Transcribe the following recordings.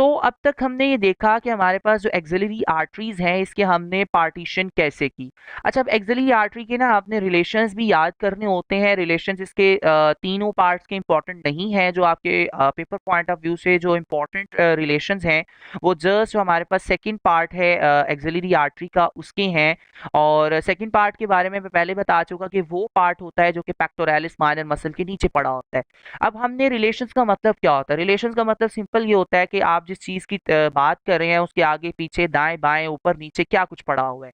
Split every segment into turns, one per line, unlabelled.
अब तक हमने ये देखा कि हमारे पास जो एक्सिलरी आर्टरीज हैं इसके हमने पार्टीशन कैसे की। अच्छा, अब एक्सिलरी आर्टरी के ना आपने रिलेशंस भी याद करने होते हैं। रिलेशंस इसके तीनों पार्ट्स के इंपॉर्टेंट नहीं है। जो आपके पेपर पॉइंट ऑफ व्यू से जो इंपॉर्टेंट रिलेशंस हैं वो जस्ट जो हमारे पास सेकंड पार्ट है एक्सिलरी आर्टरी का उसके हैं। और सेकंड पार्ट के बारे में मैं पहले बता चुका कि वो पार्ट होता है जो कि पेक्टोरालिस माइनर मसल के नीचे पड़ा होता है। अब हमने रिलेशंस का मतलब क्या होता है, रिलेशंस का मतलब सिंपल ये होता है कि आप जिस चीज की बात कर रहे हैं उसके आगे पीछे दाएं बाएं ऊपर नीचे क्या कुछ पड़ा हुआ है।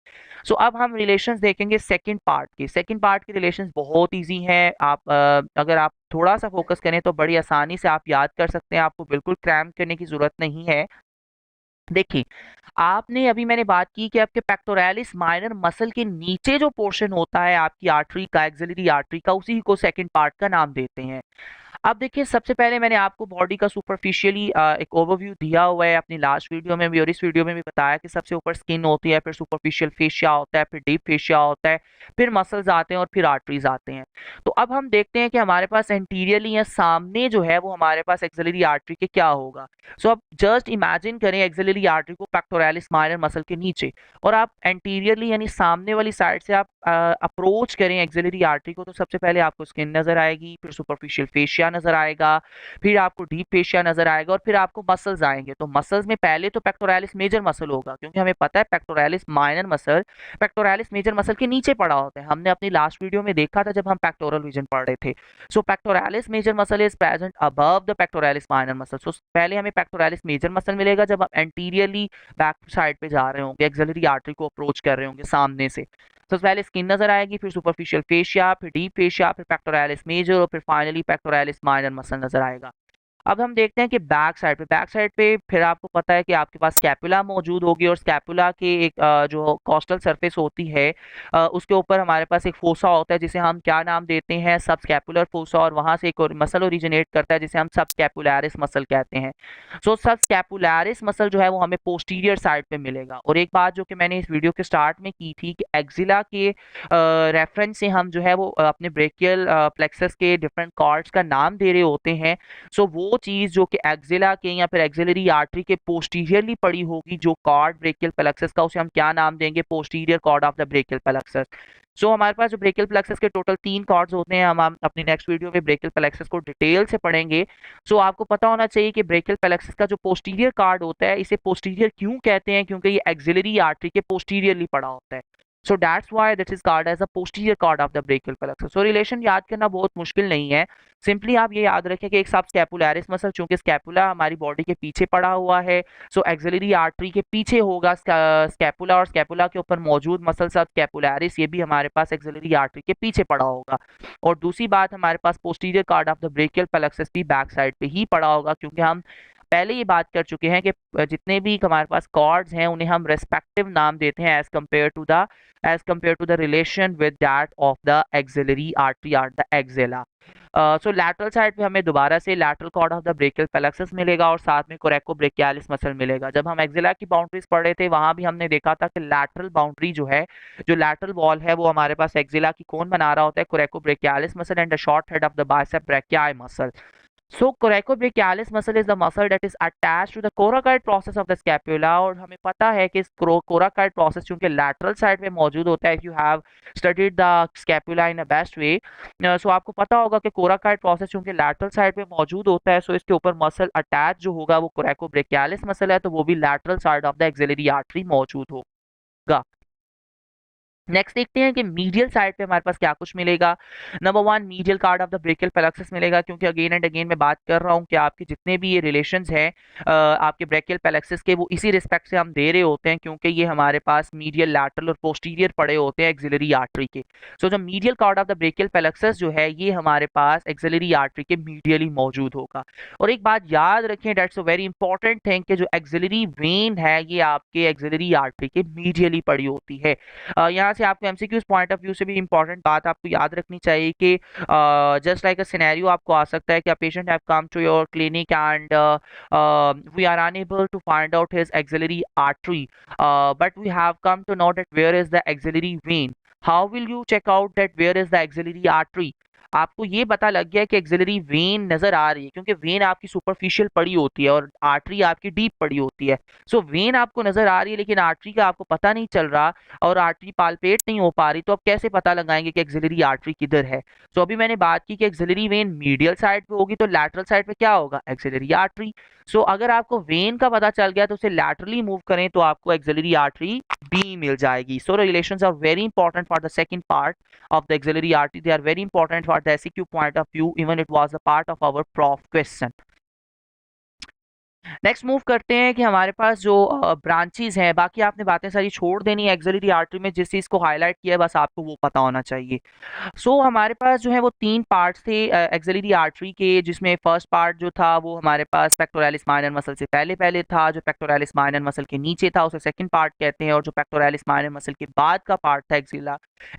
अब हम रिलेशंस देखेंगे सेकंड पार्ट के। सेकंड पार्ट के रिलेशंस बहुत इजी हैं। आप अगर आप थोड़ा सा फोकस करें तो बड़ी आसानी से आप याद कर सकते हैं। आपको बिल्कुल क्रैम करने की जरूरत नहीं है। देखिए, आपने अभी मैंने बात की कि आपके पेक्टोरालिस माइनर मसल के नीचे जो पोर्शन होता है आपकी आर्टरी का, एक्सिलरी आर्टरी का, उसी को सेकंड पार्ट का नाम देते हैं। अब देखिए, सबसे पहले मैंने आपको बॉडी का सुपरफिशियली एक ओवरव्यू दिया हुआ है अपनी लास्ट वीडियो में भी, और इस वीडियो में भी बताया कि सबसे ऊपर स्किन होती है, फिर सुपरफिशियल फेशिया होता है, फिर डीप फेशिया होता है, फिर मसल्स आते हैं और फिर आर्टरीज आते हैं। तो अब हम देखते हैं कि हमारे पास एंटीरियरली या सामने जो है वो हमारे पास एक्सिलरी आर्टरी के क्या होगा। अब जस्ट इमेजिन करें एक्सिलरी आर्टरी को पेक्टोरालिस माइनर मसल के नीचे, और आप एंटीरियरली यानी सामने वाली साइड से आप अप्रोच करें एक्सिलरी आर्टरी को। तो सबसे पहले आपको स्किन नजर आएगी, फिर सुपरफिशियल फेशिया नजर आएगा, फिर आपको डीप फेशिया नजर आएगा, और फिर आपको मसल्स आएंगे। तो मसल्स में पहले तो पेक्टोरालिस मेजर मसल होगा, क्योंकि हमें पता है pectoralis minor muscle pectoralis major muscle के नीचे पड़ा होता है। हमने अपनी लास्ट वीडियो में देखा था जब हम पेक्टोरल रीजन पढ़ रहे थे। Pectoralis major muscle is present above the pectoralis minor muscle. पहले हमें पेक्टोरालिस मेजर मसल मिलेगा जब हम एंटीरियरली बैक साइड पे जा रहे होंगे, एक्सिलरी आर्टरी को अप्रोच कर रहे होंगे सामने से। पहले स्किन नजर आएगी, फिर सुपरफिशियल फेशिया, फिर डीप फेशिया, फिर पेक्टोरालिस मेजर, और फिर फाइनली पेक्टोरालिस माइनर मसल नजर आएगा। अब हम देखते हैं कि बैक साइड पे फिर आपको पता है कि आपके पास स्कैपुला मौजूद होगी, और स्कैपुला के एक जो कॉस्टल सरफेस होती है उसके ऊपर हमारे पास एक फोसा होता है जिसे हम क्या नाम देते हैं, सब स्कैपुलर फोसा, और वहां से एक और मसल ओरिजिनेट करता है जिसे हम सब स्कैपुलरिस मसल कहते हैं। सब स्कैपुलरिस मसल जो है वो हमें पोस्टीरियर साइड पे मिलेगा। और एक बात जो कि मैंने इस वीडियो के स्टार्ट में की थी कि एक्जिला के रेफरेंस से हम जो है वो अपने ब्रेकियल प्लेक्सस के डिफरेंट कॉर्ड्स का नाम दे रहे होते हैं। वो चीज जो कि एक्सिला के या फिर एक्सिलरी आर्टरी के पोस्टीरियरली पड़ी होगी, जो कॉर्ड ब्रेकियल प्लेक्सस का, उसे हम क्या नाम देंगे, posterior cord of the brachial plexus. हमारे पास जो ब्रेकियल प्लेक्सस के टोटल 3 कॉर्ड्स होते हैं। हम अपनी नेक्स्ट वीडियो में ब्रेकियल प्लेक्सस को डिटेल से पढ़ेंगे। आपको पता होना चाहिए कि ब्रेकियल प्लेक्सस का जो पोस्टीरियर कार्ड होता है, इसे पोस्टीरियर क्यों कहते हैं, क्योंकि ये एक्सिलरी आर्टरी के पोस्टीरियरली पड़ा होता है। That's why that is called as a posterior cord of the brachial plexus. Relation याद करना बहुत मुश्किल नहीं है। सिंपली आप ये याद रखें कि एक सब स्कैपुलरिस मसल, चूंकि स्कैपुला हमारी बॉडी के पीछे पड़ा हुआ है, एक्सिलरी आर्टरी के पीछे होगा स्कैपुला, और स्कैपुला के ऊपर मौजूद मसल सब स्कैपुलरिस ये भी हमारे पास एक्सिलरी आर्टरी के पीछे पड़ा होगा। और दूसरी बात, हमारे पास posterior cord of the brachial plexus भी बैक साइड पे ही पड़ा होगा, क्योंकि हम पहले ये बात कर चुके हैं कि जितने भी हमारे पास कॉर्ड्स हैं उन्हें हम रेस्पेक्टिव नाम देते हैं as compare to the relation with that of the axillary artery और द एक्सिला। लैटरल साइड पे हमें दोबारा से lateral cord of the brachial plexus मिलेगा, और साथ में कोरेको ब्रेकियालिस मसल मिलेगा। जब हम एक्सिला की बाउंड्रीज पढ़ रहे थे वहां भी हमने देखा था कि लैटरल बाउंड्री जो है, जो लैटरल वॉल है, वो हमारे पास एक्सिला की कौन बना रहा होता है, कोरेको brachialis muscle and the short head of the bicep brachii muscle. coracobrachialis muscle is the muscle that is attached to the coracoid process of the scapula, और हमें पता है कि इस coracoid process चूंकि lateral side में मौजूद होता है, if you have studied the scapula in a best way, आपको पता होगा कि coracoid process चूंकि lateral side में मौजूद होता है, इसके ऊपर मसल अटैच जो होगा वो coracobrachialis muscle है, तो वो भी lateral side of the axillary artery मौजूद होगा। नेक्स्ट देखते हैं कि मीडियल साइड पे हमारे पास क्या कुछ मिलेगा। Number 1, medial card of the brachial plexus मिलेगा, क्योंकि अगेन एंड अगेन मैं बात कर रहा हूं कि आपके जितने भी ये रिलेशंस हैं आपके ब्रेकियल प्लेक्सस के, वो इसी रिस्पेक्ट से हम दे रहे होते हैं, क्योंकि ये हमारे पास मीडियल, लैटरल और पोस्टीरियर पड़े होते हैं एक्सिलरी आर्टरी के। जो medial card of the brachial plexus जो है ये हमारे पास एक्सिलरी आर्टरी के मीडियली मौजूद होगा। और एक बात याद रखें, that's a very important thing, कि जो एक्सिलरी वेन है ये आपके एक्सिलरी आर्टरी के मीडियली पड़ी होती है। यहाँ से आपको एमसीक्यूज पॉइंट ऑफ व्यू से भी इंपॉर्टेंट बात आपको याद रखनी चाहिए कि जस्ट लाइक अ सिनेरियो आपको आ सकता है कि a patient have come to your clinic and we are unable to find out his axillary artery, but we have come to know that where is the axillary vein. How will you check out that where is the axillary artery? आपको ये पता लग गया कि axillary vein नजर आ रही है, क्योंकि वेन आपकी सुपरफिशियल पड़ी होती है और आर्टरी आपकी डीप पड़ी होती है। सो वेन आपको नजर आ रही है लेकिन आर्टरी का आपको पता नहीं चल रहा और आर्टरी पालपेट नहीं हो पा रही, तो आप कैसे पता लगाएंगे कि एक्सिलरी आर्टरी किधर है? सो अभी मैंने बात की कि एक्सिलरी वेन मीडियल साइड पे होगी, तो लैटरल साइड पे क्या होगा? Axillary artery. सो अगर आपको वेन का पता चल गया तो उसे लैटरली मूव करें तो आपको एक्सिलरी आर्टरी बी मिल जाएगी। So relations are very important for the second part of the auxiliary artery. They are very important for the SEQ point of view. Even it was a part of our prof question. Next move करते हैं कि हमारे पास जो branches हैं, बाकी आपने बातें सारी छोड़ देनी है। एक्सिलरी आर्टरी में जिस चीज़ को हाईलाइट किया है बस आपको वो पता होना चाहिए। हमारे पास जो है वो 3 पार्ट्स थे एक्सिलरी आर्टरी के, जिसमें फर्स्ट पार्ट जो था वो हमारे पास पेक्टोरालिस माइनर मसल से पहले था। जो पेक्टोरालिस माइनर मसल के नीचे था उसे सेकंड पार्ट कहते हैं, और जो पेक्टोरालिस माइनर मसल के बाद का पार्ट था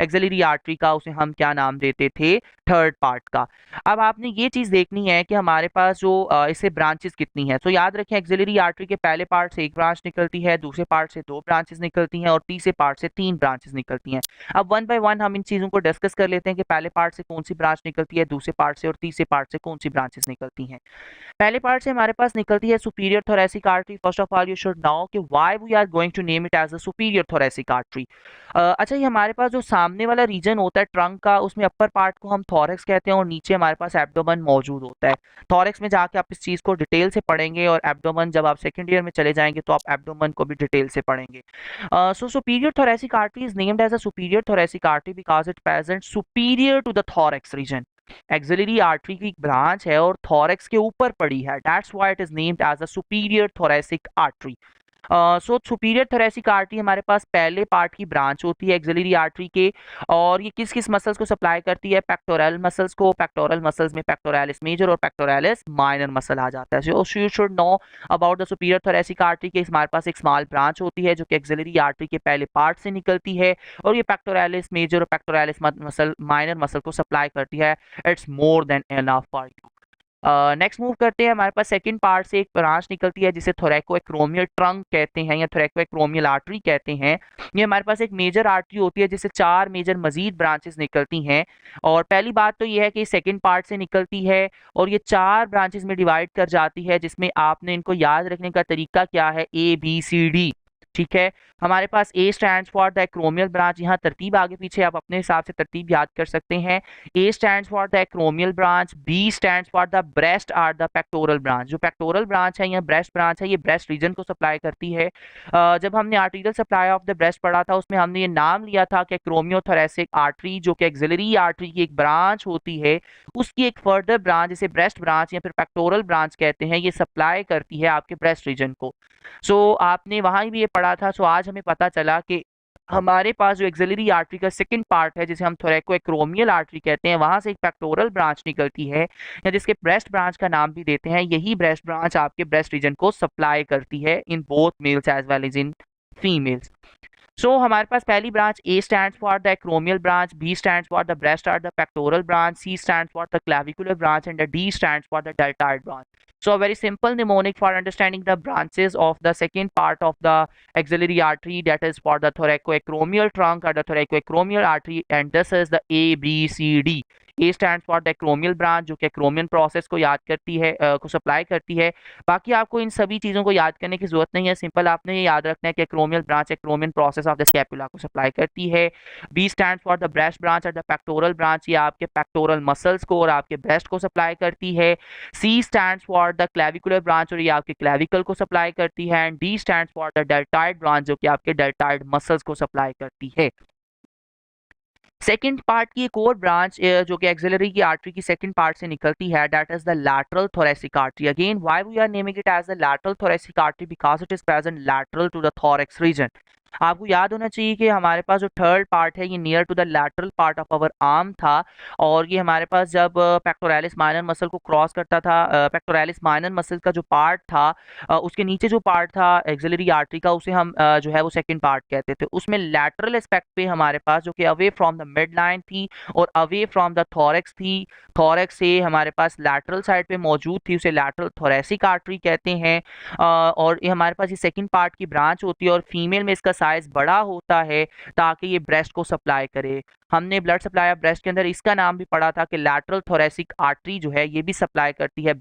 एक्सिलरी आर्टरी का, उसे हम क्या नाम देते थे? थर्ड पार्ट का। अब आपने ये चीज़ देखनी है कि हमारे पास जो इससे ब्रांचेस कितनी है। याद रखें एक्सिलरी आर्टरी के पहले पार्ट से एक ब्रांच निकलती है, दूसरे पार्ट से 2 ब्रांचेस निकलती हैं और तीसरे पार्ट से 3 ब्रांचेस निकलती हैं। अब वन बाय वन हम इन चीज़ों को डिस्कस कर लेते हैं कि पहले पार्ट से कौन सी ब्रांच निकलती है, दूसरे पार्ट से और तीसरे पार्ट से कौन सी ब्रांचेस निकलती हैं। पहले पार्ट से हमारे पास निकलती है superior thoracic artery. First of all you should know कि why we are going to name it as the superior thoracic artery. अच्छा, ये हमारे पास जो सामने वाला रीजन होता है ट्रंक का, उसमें अपर पार्ट को हम थोरेक्स कहते हैं और नीचे हमारे पास एब्डोमेन मौजूद होता है। थोरेक्स में जाके आप इस चीज़ को डिटेल से पढ़ेंगे और एब्डोमेन जब आप सेकंड ईयर में चले जाएंगे तो आप एब्डोमेन को भी डिटेल से पढ़ेंगे। Superior thoracic artery is named as a superior thoracic artery because it present superior to the thorax region. Axillary artery की ब्रांच है और थोरेक्स के ऊपर पड़ी है, that's why it is named as a superior thoracic artery. Superior thoracic artery हमारे पास पहले पार्ट की ब्रांच होती है एक्सिलरी आर्टरी के, और ये किस किस मसल्स को सप्लाई करती है? पेक्टोरल मसल्स को। पेक्टोरल मसल्स में पेक्टोरालिस मेजर और पेक्टोरालिस माइनर मसल आ जाता है। So you should know about the superior thoracic artery के हमारे पास एक स्मॉल ब्रांच होती है जो कि एक्सिलरी आर्टरी के पहले पार्ट से निकलती है और ये पेक्टोरालिस मेजर और पेक्टोरालिस मसल माइनर मसल को सप्लाई करती है। It's more than enough for you. Next move करते हैं, हमारे पास सेकंड पार्ट से एक ब्रांच निकलती है जिसे थोरैकोएक्रोमियल ट्रंक कहते हैं या थोरैकोएक्रोमियल आर्टरी कहते हैं। ये हमारे पास एक मेजर आर्टरी होती है जिससे 4 मेजर मजीद ब्रांचेस निकलती हैं। और पहली बात तो ये है कि सेकंड पार्ट से निकलती है और ये 4 ब्रांचेस में डिवाइड कर जाती है, जिसमें आपने इनको याद रखने का तरीका क्या है? ABCD। ठीक है, हमारे पास A stands for the acromial branch. यहाँ तरतीब आगे पीछे आप अपने हिसाब से तरतीब याद कर सकते हैं। A stands for the acromial branch, B stands for the breast or the pectoral branch. जो पेक्टोरल ब्रांच है या ब्रेस्ट ब्रांच है, ये ब्रेस्ट रीजन को सप्लाई करती है। जब हमने arterial supply of the breast पढ़ा था उसमें हमने ये नाम लिया था कि एक्रोमियोथोरेसिक आर्टरी जो कि एक्सिलरी आर्टरी की एक ब्रांच होती है, उसकी एक फर्दर ब्रांच जिसे ब्रेस्ट ब्रांच या फिर पेक्टोरल ब्रांच कहते हैं, ये सप्लाई करती है आपके ब्रेस्ट रीजन को। आपने वहां भी ये पढ़ा था। आज हमें पता चला कि हमारे पास जो एक्सिलरी आर्टरी का सेकंड पार्ट है जिसे हम थोरैकोएक्रोमियल आर्टरी कहते हैं, वहां से एक पेक्टोरल ब्रांच निकलती है या जिसके ब्रेस्ट ब्रांच का नाम भी देते हैं। यही ब्रेस्ट ब्रांच आपके ब्रेस्ट रीजन को सप्लाई करती है in both males as well as in females. हमारे पास पहली branch A stands for the acromial branch, B stands for the breast or the pectoral branch, C stands for the clavicular branch, and the D stands for the deltoid branch. A very simple mnemonic for understanding the branches of the second part of the axillary artery, that is for the thoracoacromial trunk or the thoracoacromial artery, and this is the ABCD. A stands for the acromial branch जो कि acromion process को याद करती है, को supply करती है। बाकी आपको इन सभी चीज़ों को याद करने की जरूरत नहीं है, सिंपल आपने ये याद रखना है कि acromial branch acromion process of the scapula को सप्लाई करती है। B stands for the breast branch और the pectoral branch, ये आपके pectoral muscles को और आपके breast को सप्लाई करती है। C stands for the clavicular branch और ये आपके clavicle को सप्लाई करती है। And D stands for the deltoid branch जो कि आपके deltoid muscles को सप्लाई करती है। सेकंड पार्ट की एक और ब्रांच जो कि एक्सिलरी की आर्टरी की सेकंड पार्ट से निकलती है, that is the lateral thoracic artery. Again why we are naming it as the lateral thoracic artery? Because it is present lateral to the thorax region. आपको याद होना चाहिए कि हमारे पास जो थर्ड पार्ट है ये near to the lateral part of our arm था, और ये हमारे पास जब पेक्टोरालिस माइनर मसल को क्रॉस करता था, पेक्टोरालिस माइनर मसल का जो पार्ट था उसके नीचे जो पार्ट था एक्सिलरी आर्टरी का, उसे हम जो है वो सेकंड पार्ट कहते थे। उसमें लैटरल एस्पेक्ट पे हमारे पास जो कि away from the mid line थी और अवे फ्रॉम द थोरेक्स थी, थोरेक्स से हमारे पास लैटरल साइड पे मौजूद थी, उसे लैटरल थोरेसिक आर्टरी कहते हैं। और ये हमारे पास ये सेकंड पार्ट की ब्रांच होती है और फीमेल में इसका साइज बड़ा होता है ताकि ये ब्रेस्ट को सप्लाई करे। हमने ब्लड सप्लाई ऑफ ब्रेस्ट के अंदर इसका नाम भी पढ़ा था कि लैटरल थोरेसिक आर्टरी जो है ये भी सप्लाई करती है